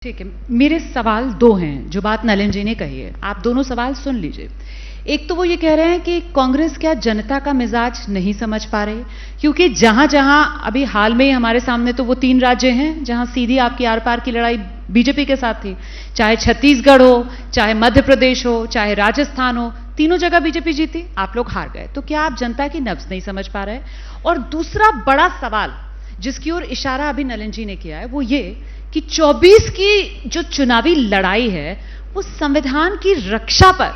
ठीक है, मेरे सवाल दो हैं जो बात नलिन जी ने कही है, आप दोनों सवाल सुन लीजिए। एक तो वो ये कह रहे हैं कि कांग्रेस क्या जनता का मिजाज नहीं समझ पा रही, क्योंकि जहां जहां अभी हाल में ही हमारे सामने तो वो 3 राज्य हैं जहां सीधी आपकी आर पार की लड़ाई बीजेपी के साथ थी, चाहे छत्तीसगढ़ हो, चाहे मध्य प्रदेश हो, चाहे राजस्थान हो, तीनों जगह बीजेपी जीती, आप लोग हार गए। तो क्या आप जनता की नब्ज नहीं समझ पा रहे? और दूसरा बड़ा सवाल जिसकी ओर इशारा अभी नलिन जी ने किया है वो ये कि 24 की जो चुनावी लड़ाई है वो संविधान की रक्षा पर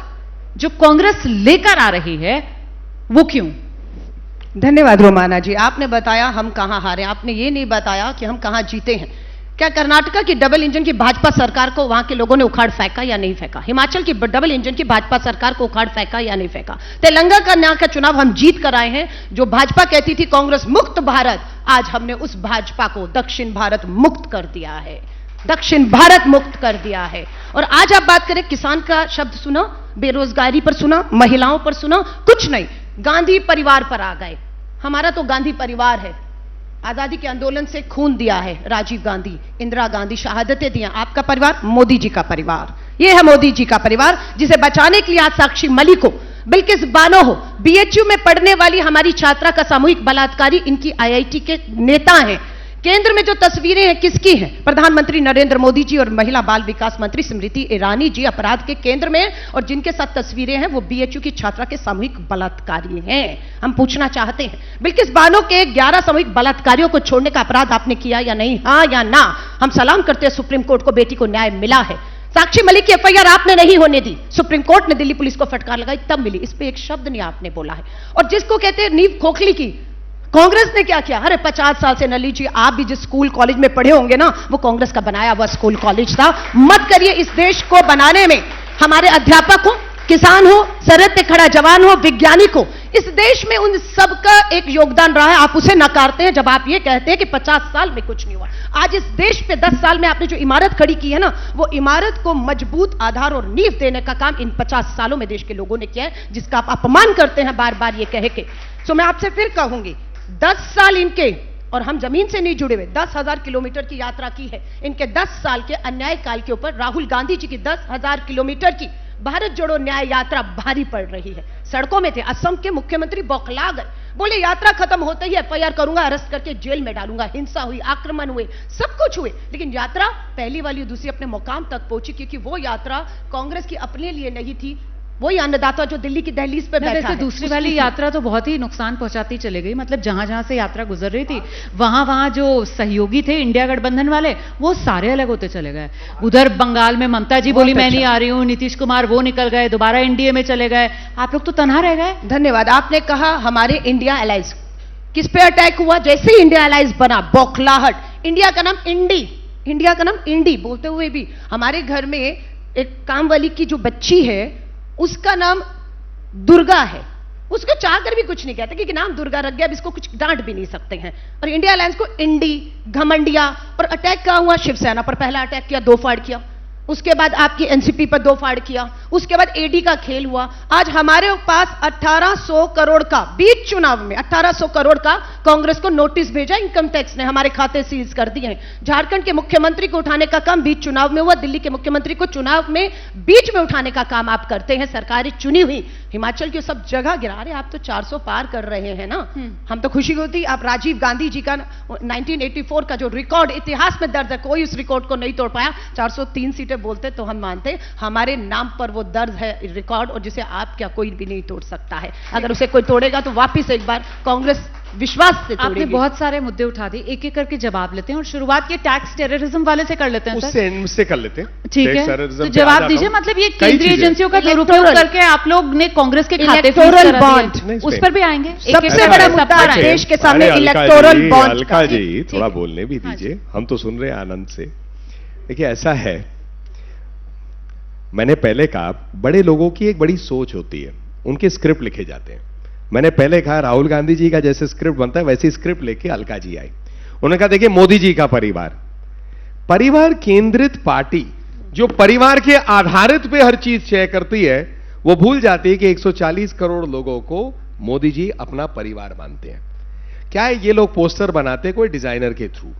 जो कांग्रेस लेकर आ रही है वो क्यों? धन्यवाद रोमाना जी, आपने बताया हम कहां हारे, आपने ये नहीं बताया कि हम कहां जीते हैं। क्या कर्नाटका की डबल इंजन की भाजपा सरकार को वहां के लोगों ने उखाड़ फेंका या नहीं फेंका? हिमाचल की डबल इंजन की भाजपा सरकार को उखाड़ फेंका या नहीं फेंका? तेलंगाना का चुनाव हम जीत कर आए हैं। जो भाजपा कहती थी कांग्रेस मुक्त भारत, आज हमने उस भाजपा को दक्षिण भारत मुक्त कर दिया है, दक्षिण भारत मुक्त कर दिया है। और आज आप बात करें, किसान का शब्द सुना, बेरोजगारी पर सुना, महिलाओं पर सुना, कुछ नहीं, गांधी परिवार पर आ गए। हमारा तो गांधी परिवार है, आजादी के आंदोलन से खून दिया है राजीव गांधी, इंदिरा गांधी, शहादतें दिया। आपका परिवार मोदी जी का परिवार, यह है मोदी जी का परिवार, जिसे बचाने के लिए आज साक्षी मलिक हो, बिल्किस बानो हो, बीएचयू में पढ़ने वाली हमारी छात्रा का सामूहिक बलात्कारी इनकी आईआईटी के नेता हैं। केंद्र में जो तस्वीरें हैं किसकी हैं? प्रधानमंत्री नरेंद्र मोदी जी और महिला बाल विकास मंत्री स्मृति ईरानी जी अपराध के केंद्र में, और जिनके साथ तस्वीरें हैं वो बीएचयू की छात्रा के सामूहिक बलात्कारी हैं। हम पूछना चाहते हैं, बिल्किस बानो के 11 सामूहिक बलात्कारियों को छोड़ने का अपराध आपने किया या नहीं? हाँ या ना? हम सलाम करते हैं सुप्रीम कोर्ट को, बेटी को न्याय मिला है। साक्षी मलिक की एफआईआर आपने नहीं होने दी, सुप्रीम कोर्ट ने दिल्ली पुलिस को फटकार लगाई तब मिली, इस पे एक शब्द नहीं आपने बोला है। और जिसको कहते हैं नींव खोखली की, कांग्रेस ने क्या किया? अरे 50 साल से नली जी आप भी जिस स्कूल कॉलेज में पढ़े होंगे ना, वो कांग्रेस का बनाया हुआ स्कूल कॉलेज था। मत करिए इस देश को बनाने में, हमारे अध्यापक हो, किसान हो, सरहद पे खड़ा जवान हो, वैज्ञानिक हो, इस देश में उन सबका एक योगदान रहा है। आप उसे नकारते हैं जब आप ये कहते हैं कि 50 साल में कुछ नहीं हुआ। आज इस देश पे 10 साल में आपने जो इमारत खड़ी की है ना, वो इमारत को मजबूत आधार और नींव देने का काम इन 50 सालों में देश के लोगों ने किया है, जिसका आप अपमान करते हैं बार बार ये कह के। तो मैं आपसे फिर कहूंगी, 10 साल इनके, और हम जमीन से नहीं जुड़े हुए, 10,000 किलोमीटर की यात्रा की है। इनके 10 साल के अन्याय काल के ऊपर राहुल गांधी जी की 10,000 किलोमीटर की भारत जोड़ो न्याय यात्रा भारी पड़ रही है। सड़कों में थे, असम के मुख्यमंत्री बौखला गए, बोले यात्रा खत्म होते ही एफआईआर करूंगा, अरेस्ट करके जेल में डालूंगा। हिंसा हुई, आक्रमण हुए, सब कुछ हुए, लेकिन यात्रा पहली वाली दूसरी अपने मुकाम तक पहुंची, क्योंकि वो यात्रा कांग्रेस की अपने लिए नहीं थी, वही अन्नदाता जो दिल्ली की दहलीज पे बैठा है। दूसरी वाली यात्रा तो बहुत ही नुकसान पहुंचाती चली गई, मतलब जहां जहां से यात्रा गुजर रही थी वहां वहां जो सहयोगी थे इंडिया गठबंधन वाले, वो सारे अलग होते चले गए। उधर बंगाल में ममता जी बोली मैं नहीं आ रही हूं, नीतीश कुमार वो निकल गए, दोबारा एनडीए में चले गए, आप लोग तो तनहा रह गए। धन्यवाद। आपने कहा हमारे इंडिया अलायंस किस पे अटैक हुआ? जैसे ही इंडिया अलायंस बना, बौखलाहट। इंडिया का नाम इंडी, इंडिया का नाम इंडी बोलते हुए भी हमारे घर में एक काम वाली की जो बच्ची है उसका नाम दुर्गा है, उसको चाहकर भी कुछ नहीं कहते, क्योंकि नाम दुर्गा रख गया, अब इसको कुछ डांट भी नहीं सकते हैं। और इंडिया अलायंस को इंडी, घमंडिया, और अटैक कहां हुआ? शिवसेना पर पहला अटैक किया, 2 फाड़ किया, उसके बाद आपकी एनसीपी पर 2 फाड़ किया, उसके बाद एडी का खेल हुआ। आज हमारे पास 1800 करोड़ का बीच चुनाव में 1800 करोड़ का कांग्रेस को नोटिस भेजा इनकम टैक्स ने, हमारे खाते सीज कर दिए हैं। झारखंड के मुख्यमंत्री को उठाने का काम बीच चुनाव में हुआ, दिल्ली के मुख्यमंत्री को चुनाव में बीच में उठाने का काम आप करते हैं, सरकारें चुनी हुई। हिमाचल की सब जगह गिरा रहे, आप तो 400 पार कर रहे हैं ना, हम तो खुशी होती। आप राजीव गांधी जी का 1984 का जो रिकॉर्ड इतिहास में दर्ज है, कोई उस रिकॉर्ड को नहीं तोड़ पाया। 403 सीटें बोलते तो हम मानते, हमारे नाम पर वो दर्ज है रिकॉर्ड, और जिसे आप क्या कोई भी नहीं तोड़ सकता है। अगर उसे कोई तोड़ेगा तो वापिस एक बार कांग्रेस विश्वास से तोड़ेगी। आपने बहुत सारे मुद्दे उठा दिए, एक एक करके जवाब लेते हैं, और शुरुआत ये टैक्स टेररिज्म वाले से कर लेते हैं। उससे कर लेते हैं, ठीक है, तो जवाब दीजिए। मतलब ये केंद्रीय एजेंसियों का दुरुपयोग करके आप लोग ने कांग्रेस के खाते इलेक्टोरल बॉन्ड, उस पर भी आएंगे। सबसे बड़ा मुद्दा देश के सामने इलेक्टोरल बॉन्ड। अलका जी थोड़ा बोलने भी दीजिए, हम तो सुन रहे हैं आनंद से। देखिए ऐसा है, मैंने पहले कहा बड़े लोगों की एक बड़ी सोच होती है, उनके स्क्रिप्ट लिखे जाते हैं। मैंने पहले कहा राहुल गांधी जी का जैसे स्क्रिप्ट बनता है वैसी स्क्रिप्ट लेके अलका जी आई। उन्होंने कहा देखिए मोदी जी का परिवार, परिवार केंद्रित पार्टी जो परिवार के आधारित पे हर चीज तय करती है, वो भूल जाती है कि 140 करोड़ लोगों को मोदी जी अपना परिवार मानते हैं। क्या है, ये लोग पोस्टर बनाते कोई डिजाइनर के थ्रू,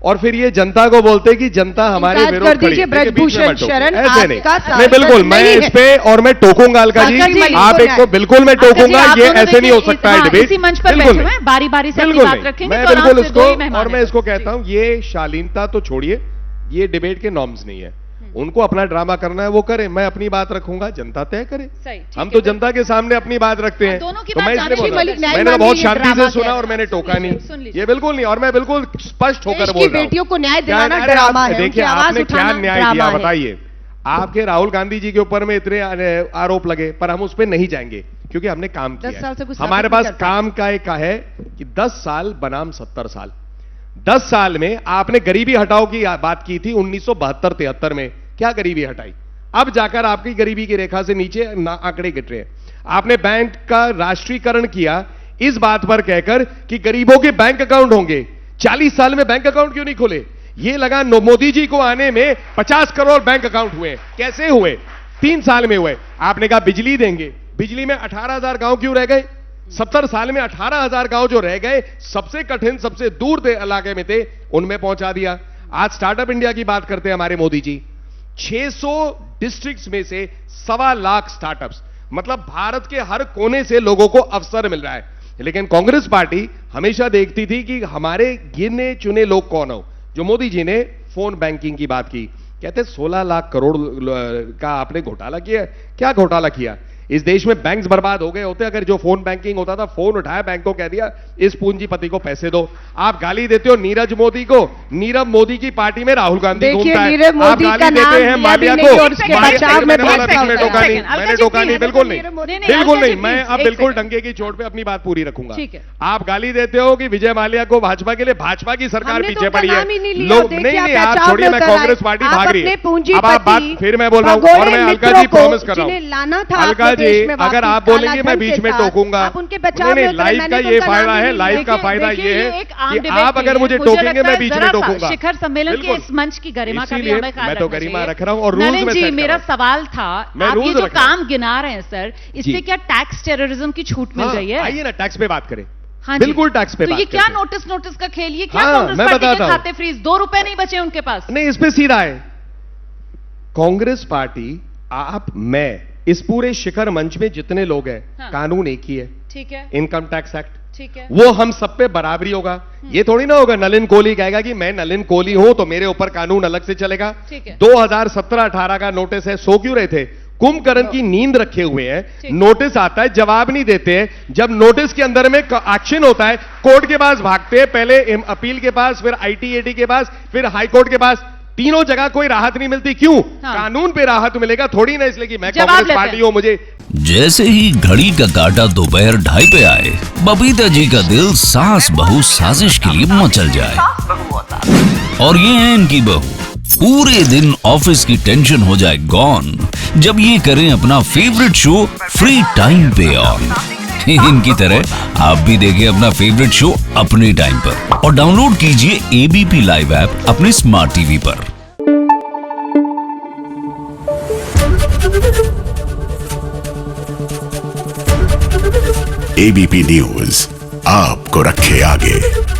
और फिर ये जनता को बोलते कि जनता हमारे इनकार विरोध कर खड़ी दीजिए, है। देखिए, बीच में ब्रजभूषण मत टोको। शरण ऐसे नहीं आपका नहीं सांसद बिल्कुल मैं नहीं इस है। पे और मैं टोकूंगा अलका जी, अलका जी, आप एक को बिल्कुल मैं टोकूंगा, आप ये दोनों ऐसे नहीं हो देखिए, सकता है हाँ, डिबेट। इसी मंच पर बिल्कुल बैठे हुए नहीं। हैं, बारी-बारी से अपनी बिल्कुल बात नहीं। रखेंगे मैं तो आराम बिल्कुल से दो ही इसको मेहमान और मैं हैं। इसको कहता हूं, ये शालीनता तो छोड़िए, ये डिबेट के नॉर्म्स नहीं है। उनको अपना ड्रामा करना है वो करें, मैं अपनी बात रखूंगा, जनता तय करे। सही, ठीक हम है, तो जनता के सामने अपनी बात रखते हैं। दोनों की तो बात मैं इसलिए जानने बोल रहा मलिक हूं। न्याय मैंने तो मानिए, बहुत ये शांति ड्रामा से सुना क्या है? और मैंने टोका सुन नहीं, लीजिए। ये बिल्कुल नहीं, और मैं बिल्कुल स्पष्ट होकर देश की बोल रहा हूं। बेटियों को न्याय क्या- दिलाना अरे ड्रामा आप है, देखिए, उनकी आवाज आपने क्या उठाना न्याय ड्रामा दिया है। बताइए। आपके राहुल गांधी जी के ऊपर में इतने आरोप लगे, पर हम उस पर नहीं जाएंगे क्योंकि हमने काम 10 किया साल से है। कुछ हमारे साबित नहीं पास कर पाए। काम का एक है कि 10 साल बनाम 70 साल। 10 साल में आपने गरीबी हटाओ की बात की थी 1972-73 में, क्या गरीबी हटाई? अब जाकर आपकी गरीबी की रेखा से नीचे आंकड़े गिर रहे हैं। आपने बैंक का राष्ट्रीयकरण किया इस बात पर कहकर कि गरीबों के बैंक अकाउंट होंगे। 40 साल में बैंक अकाउंट क्यों नहीं खोले? ये लगा मोदी जी को आने में 50 करोड़ बैंक अकाउंट हुए। कैसे हुए? 3 साल में हुए। आपने कहा बिजली देंगे, बिजली में 18,000 गांव क्यों रह गए? 70 साल में 18,000 गांव जो रह गए, सबसे कठिन सबसे दूर इलाके में थे, उनमें पहुंचा दिया। आज स्टार्टअप इंडिया की बात करते हैं हमारे मोदी जी। 600 डिस्ट्रिक्ट्स में से 1.25 लाख स्टार्टअप्स, मतलब भारत के हर कोने से लोगों को अवसर मिल रहा है। लेकिन कांग्रेस पार्टी हमेशा देखती थी कि हमारे गिने चुने लोग कौन हो। जो मोदी जी ने फोन बैंकिंग की बात की, कहते 16 लाख करोड़ का आपने घोटाला किया। क्या घोटाला किया? इस देश में बैंक्स बर्बाद हो गए होते अगर जो फोन बैंकिंग होता था। फोन उठाया, बैंक को कह दिया इस पूंजीपति को पैसे दो। आप गाली देते हो नीरज मोदी को, नीरव मोदी की पार्टी में राहुल गांधी देखिए, घूमता है। नीरव आप मोदी गाली का देते नाम हैं लिया माल्या भी को। नहीं और उसके बचाव में मैंने बहुत बीच में टोका नहीं, अलका मैंने जी, टोका नहीं, प्लीज, बिल्कुल नहीं, नहीं, बिल्कुल अलका जी, नहीं। मैं प्लीज, अब एक बिल्कुल सेकंड। डंके की चोट पे अपनी बात पूरी रखूंगा। ठीक है। आप गाली देते हो कि विजय माल्या को भाजपा के लिए, भाजपा की सरकार हमने तो पीछे उनका पड़ी है। नाम ही नहीं लिया। लोग देखिए, नहीं आप नहीं, आप बचाव छोड़िए, में मैं उतर आए। कांग्रेस पार्टी आप भाग रही अपने है। पूंजीपति, अब आप बात फिर मैं बोल रहा हूं और मैं अलका जी प्रॉमिस कर रहा हूं। जिन्हें लाना था अलका आपके जी, देश में अगर वापस आप बोलेंगे काला मैं धन बीच के में साथ, टोकूंगा। आप उनके बचाव में उतरे, लाइव मैंने का तो ये उनका फायदा नाम ही है, नहीं लाइव लिया। का फायदा देखिए, ये है एक आम कि डिबेट आप के अगर लिए मुझे मुझे टोकेंगे लगता मैं है बीच में जरा सा टोकूंगा। शिखर सम्मेलन के बिल्कुल। इस मंच की गरिमा का भी इसीलिए हमें ख्याल मैं तो रखना गरिमा चाहिए। रख रहा हूं और रूल्स नलिन में जी, सेट कर मेरा रहा हूं। सवाल था, मैं आप ये रूल्स जो रख रहा हूं। काम गिना रहे हैं सर, इससे जी। क्या टैक्स टेररिज्म की छूट मिल हाँ, रही है? आइए ना टैक्स पे बात करें। हाँ जी। बिल्कुल टैक्स पे तो बात ये क्या करते हैं। नोटिस का खेल, ये क्या हाँ, कांग्रेस मैं पार्टी बताता के हूं। खाते फ्रीज, 2 रुपए नहीं बचे उनके पास। नहीं, इस पे सीधा है। कांग्रेस पार्टी, आप, मैं, इस पूरे शिखर मंच में जितने लोग हैं, हाँ। कानून एक ही है, ठीक है, इनकम टैक्स एक्ट। ठीक है। वो हम सब पे बराबरी होगा। ये थोड़ी ना होगा नलिन कोहली कहेगा कि मैं नलिन कोहली हूं तो मेरे ऊपर कानून अलग से चलेगा। ठीक है। 2017-18 का नोटिस है, सो क्यों रहे थे? कुंभकर्ण की नींद रखे हुए हैं। ठीक। नोटिस आता है, जवाब नहीं देते हैं। जब नोटिस के अंदर में एक्शन होता है, कोर्ट के पास भागते हैं, पहले अपील के पास, फिर आईटीएटी के पास, फिर हाई कोर्ट के पास। तीनों जगह कोई राहत नहीं मिलती। क्यों? हाँ। कानून पे राहत मिलेगा थोड़ी ना, इसलिए कि मैं जवाब कांग्रेस लेते पार्टी हैं। हूं। मुझे जैसे ही घड़ी का काटा दोपहर 2:30 पे आए, बबीता जी का दिल सास बहू साजिश के लिए मचल जाए। और ये है इनकी बहू, पूरे दिन ऑफिस की टेंशन हो जाए गॉन जब ये करें अपना फेवरेट शो फ्री टाइम पे ऑन। इनकी तरह आप भी देखिए अपना फेवरेट शो अपने टाइम पर और डाउनलोड कीजिए एबीपी लाइव ऐप अपने स्मार्ट टीवी पर। एबीपी न्यूज आपको रखे आगे।